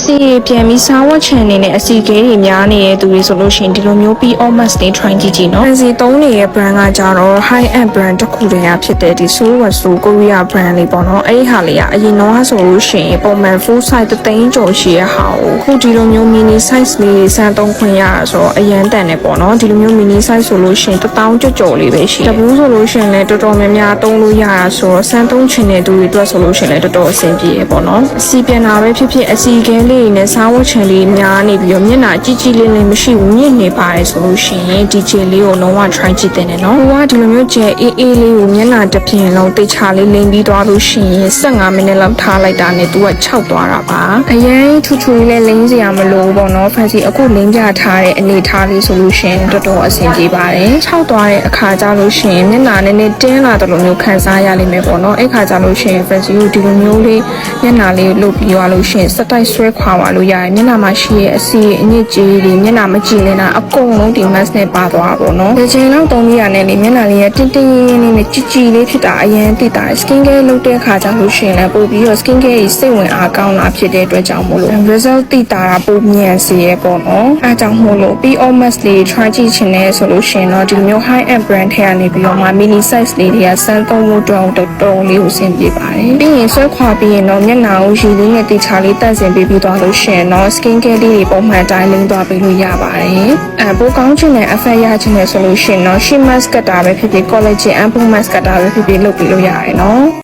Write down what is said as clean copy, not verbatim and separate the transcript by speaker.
Speaker 1: ဒီပြန်ပြီးစားဝတ်ချန်နေနဲ့အစီကဲတွေများနေတဲ့သူတွေဆိုလို့ရှိရင်ဒီလိုမျိုး P.O. Mask တွေ try ကြည့်ကြည့်နော်။စီသုံးနေတဲ့ brand ကကြတော့ high end brand တစ်ခုတည်းဖြစ်တဲ့ဒီ Sowasu Korea brand လေးပေါ့နော်။အဲ့ဒီဟာလေးကအရင်တော့ဆိုလို့ရှိရင်ပုံမှန် full size 3သိန်းကျော်ရှိရဟာကိုခုဒီလိုမျိုး mini size လေးစမ်းသုံးခွင့်ရတာဆိုတော့အရန်တန်နေပေါ့နော်။ဒီလိုမျိုး mini size ဆိုလို့ရှိရင်1000ကျော်လေးပဲရှိတယ်။တပူးဆိုလို့ရှိရင်လည်းတော်တော်များများသုံးလို့ရတာဆိုတော့စမ်းသုံးချင်တဲ့သူတွေအတွက်ဆိုလို့ရှိရင်လည်းတော်တော်အဆင်ပြေရပေါ့နော်။စီပြန်တာပဲဖြစ်ဖြစ်အစီကဲလေးနဲ့စားဝတ်ချန်လေးများနေပြီးတော့မျက်နှာကြီးကြီးလေးလေးမရှိဘူးမြင့်နေပါတယ်ဆိုလို့ရှိရင်ဒီဂျယ်လေးကိုလုံးဝ try ကြည့်တဲ့နော်။ဟိုကဒီလိုမျိုးဂျယ်အေးအေးလေးကိုမျက်နှာတစ်ပြင်လုံးတိတ်ချလေးလိမ့်ပြီးသွားလို့ရှိရင်15မိနစ်လောက်ထားလိုက်တာနဲ့သူကခြောက်သွားတာပါ။အရင်ထူထူလေးလိမ့်စရာမလိုပေါ့နော်။ fancy အခုလိမ့်ပြထားတဲ့အနေထားလေးဆိုလို့ရှိရင်တော်တော်အဆင်ပြေပါတယ်။ခြောက်သွားတဲ့အခါကျလို့ရှိရင်မျက်နှာနည်းနည်းတင်းလာတယ်လို့မျိုးခံစားရလိမ့်မယ်ပေါ့နော်။အဲ့ခါကျလို့ရှိရင် fancy ကိုဒီလိုမျိုးလေးမျက်နှာလေးလုပ်ပြီးသွားလို့ရှိရင်စက်တိုက်ဆွဲခွာသွားလို့ရတယ်။မျက်နှာမှာရှိတဲ့အစီအညစ်အကြေးတွေမျက်နှာမကြည့်နေတာအကုန်လုံးဒီ mask နဲ့ပါသွားပါတော့။ဒီချိန်လောက်သုံးရတဲ့လေမျက်နှာလေးကတင်းတင်းရင်းနဲ့ကြည်ကြည်လေးဖြစ်တာအရင်သိတာ skin care လုပ်တဲ့အခါကျလို့ရှိရင်လည်းပို့ပြီးတော့ skin care ကြီးစိတ်ဝင်အားကောင်းလာဖြစ်တဲ့အတွက်ကြောင့်မို့လို့ result သိတာကပိုမြန်စေရပေါ့နော်။အဲကြောင့်မို့လို့ P.O. mask လေး try ကြည့်ချင်တယ်ဆိုလို့ရှိရင်တော့ဒီမျိုး high end brand ထဲကနေပြီးတော့မှ mini size လေးတွေကစမ်းသုံးဖို့တော်တော်လေးကိုအဆင်ပြေပါတယ်။ပြီးရင်ဆွဲခွာပြီးရင်တော့မျက်နှာကိုရည်လေးနဲ့တိချာလေးတန့်စင်ပေးပြီးသွားလို့ရှိရင်တော့ skin care လေးတွေပုံမှန်တိုင်းလင်းသွားပေးလို့ရပါတယ်။ပိုကောင်းချင်တဲ့ effect ရချင်တယ်ဆိုလို့ရှိရင်တော့ sheet mask ကတာပဲဖြစ်ဖြစ် collagen ampoule mask ကတာပဲဖြစ်ဖြစ်လုပ်ပြီးလို့ရတယ်နော်။